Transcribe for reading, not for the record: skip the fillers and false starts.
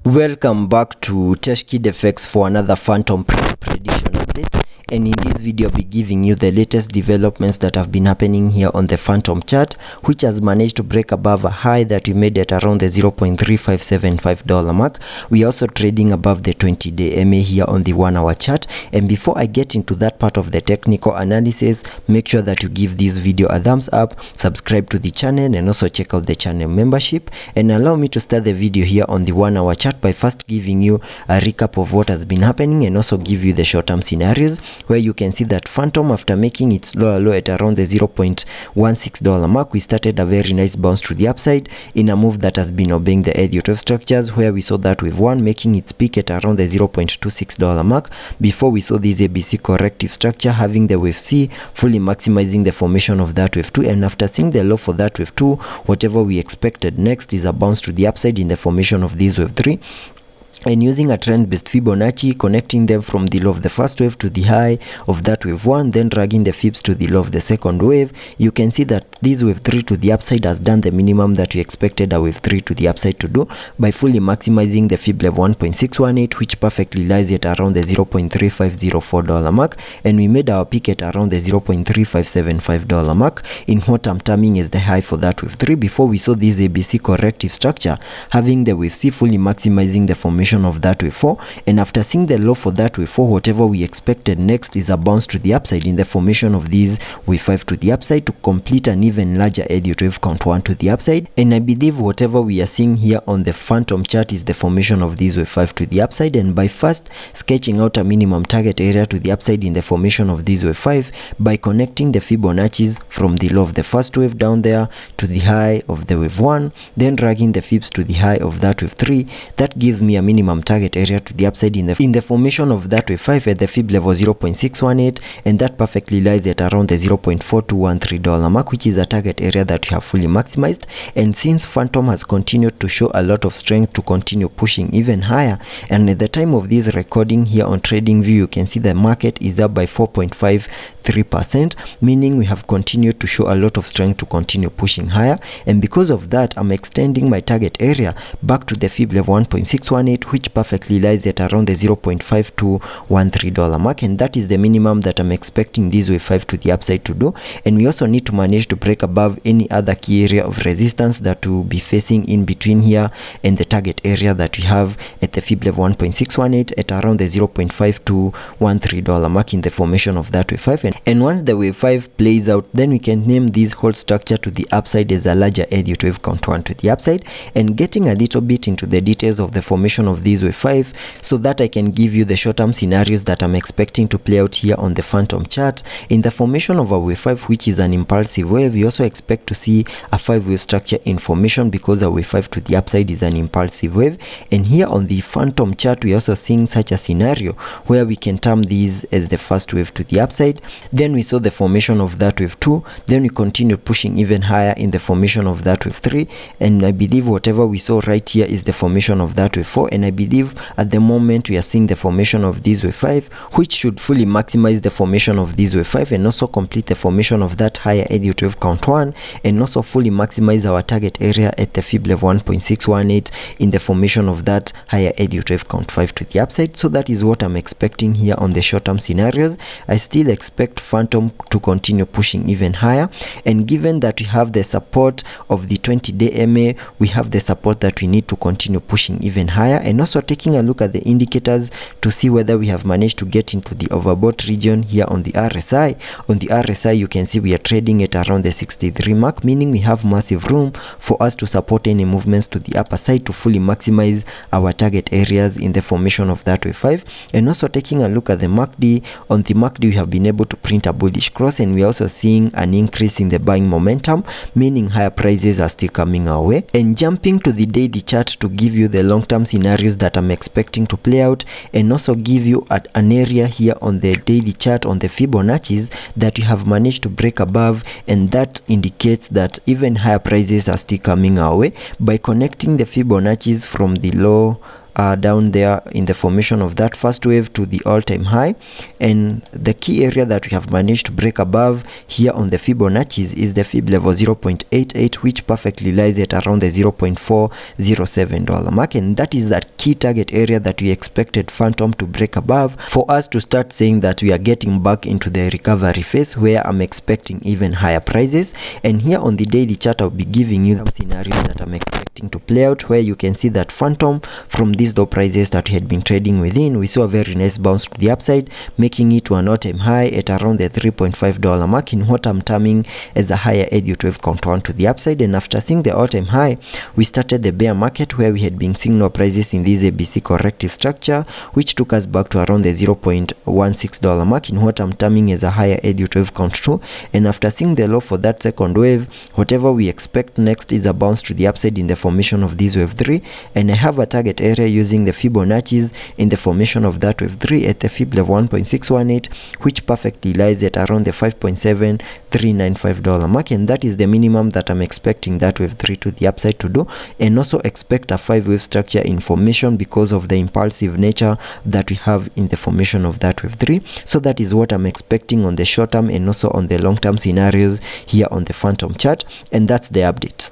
Welcome back to TechKidFX for another Fantom prediction update, and in this video I'll be giving you the latest developments that have been happening here on the Fantom chart, which has managed to break above a high that we made at around the $0.3575 mark. We are also trading above the 20-day MA here on the 1 hour chart. And before I get into that part of the technical analysis, make sure that you give this video a thumbs up, subscribe to the channel, and also check out the channel membership. And allow me to start the video here on the 1 hour chart by first giving you a recap of what has been happening and also give you the short-term scenarios, where you can see that Fantom, after making its lower low at around the $0.16 mark, we started a very nice bounce to the upside in a move that has been obeying the Elliot structures, where we saw that wave 1 making its peak at around the $0.26 mark before we saw this ABC corrective structure having the wave C fully maximizing the formation of that wave 2. And after seeing the low for that wave 2, whatever we expected next is a bounce to the upside in the formation of this wave 3, and using a trend-based Fibonacci, connecting them from the low of the first wave to the high of that wave 1, then dragging the fibs to the low of the second wave. You can see that this wave 3 to the upside has done the minimum that we expected a wave 3 to the upside to do by fully maximizing the fib level 1.618, which perfectly lies at around the $0.3504 mark, and we made our peak at around the $0.3575 mark in what I'm terming as the high for that wave 3 before we saw this ABC corrective structure having the wave C fully maximizing the formation of that wave 4. And after seeing the low for that wave 4, whatever we expected next is a bounce to the upside in the formation of this wave 5 to the upside to complete an even larger Elliot wave count 1 to the upside. And I believe whatever we are seeing here on the Fantom chart is the formation of this wave 5 to the upside, and by first sketching out a minimum target area to the upside in the formation of this wave 5 by connecting the Fibonacci's from the low of the first wave down there to the high of the wave 1, then dragging the fibs to the high of that wave 3, that gives me a minimum target area to the upside in the formation of that wave 5 at the fib level 0.618, and that perfectly lies at around the $0.4213 mark, which is a target area that we have fully maximized. And since Fantom has continued to show a lot of strength to continue pushing even higher, and at the time of this recording here on TradingView, you can see the market is up by 4.53%, meaning we have continued to show a lot of strength to continue pushing higher. And because of that, I'm extending my target area back to the fib level 1.618, which perfectly lies at around the $0.5213 mark, and that is the minimum that I'm expecting this wave 5 to the upside to do. And we also need to manage to break above any other key area of resistance that will be facing in between here and the target area that we have at the fib level 1.618 at around the $0.5213 mark in the formation of that wave 5. And once the wave 5 plays out, then we can name this whole structure to the upside as a larger Elliot wave count 1 to the upside. And getting a little bit into the details of the formation of this wave 5 so that I can give you the short-term scenarios that I'm expecting to play out here on the Fantom chart. In the formation of a wave 5, which is an impulsive wave, we also expect to see a 5-wave structure in formation because a wave 5 to the upside is an impulsive wave. And here on the Fantom chart, we are also seeing such a scenario where we can term these as the first wave to the upside. Then we saw the formation of that wave 2, then we continued pushing even higher in the formation of that wave 3, and I believe whatever we saw right here is the formation of that wave 4. And I believe at the moment we are seeing the formation of this wave 5, which should fully maximize the formation of this wave 5 and also complete the formation of that higher Elliot wave count 1, and also fully maximize our target area at the fib level 1.618 in the formation of that higher Elliot wave count 5 to the upside. So that is what I'm expecting here on the short-term scenarios. I still expect Fantom to continue pushing even higher, and given that we have the support of the 20-day MA, we have the support that we need to continue pushing even higher. And also taking a look at the indicators to see whether we have managed to get into the overbought region here on the RSI. On the RSI, you can see we are trading at around the 63 mark, meaning we have massive room for us to support any movements to the upper side to fully maximize our target areas in the formation of that wave 5. And also taking a look at the MACD, on the MACD we have been able to print a bullish cross, and we are also seeing an increase in the buying momentum, meaning higher prices are still coming our way. And jumping to the daily chart to give you the long-term scenarios that I'm expecting to play out, and also give you an area here on the daily chart on the Fibonacci's that you have managed to break above, and that indicates that even higher prices are still coming our way by connecting the Fibonacci's from the low down there in the formation of that first wave to the all-time high, and the key area that we have managed to break above here on the Fibonacci's is the Fib level 0.88, which perfectly lies at around the $0.407 mark, and that is that key target area that we expected Fantom to break above for us to start saying that we are getting back into the recovery phase, where I'm expecting even higher prices. And here on the daily chart, I'll be giving you some scenarios that I'm expecting to play out, where you can see that Fantom, from these low prices that we had been trading within, we saw a very nice bounce to the upside, making it to an all-time high at around the $3.5 mark in what I'm terming as a higher Elliot wave count 1 to the upside. And after seeing the all-time high, we started the bear market, where we had been seeing no prices in this ABC corrective structure, which took us back to around the $0.16 mark in what I'm terming as a higher Elliot wave count 2. And after seeing the low for that second wave, whatever we expect next is a bounce to the upside in the formation of this wave 3, and I have a target area using the Fibonacci's in the formation of that wave 3 at the Fib level 1.618, which perfectly lies at around the $5.7395 mark, and that is the minimum that I'm expecting that wave 3 to the upside to do. And also expect a 5-wave structure in formation because of the impulsive nature that we have in the formation of that wave 3. So that is what I'm expecting on the short term and also on the long term scenarios here on the Fantom chart, and that's the update.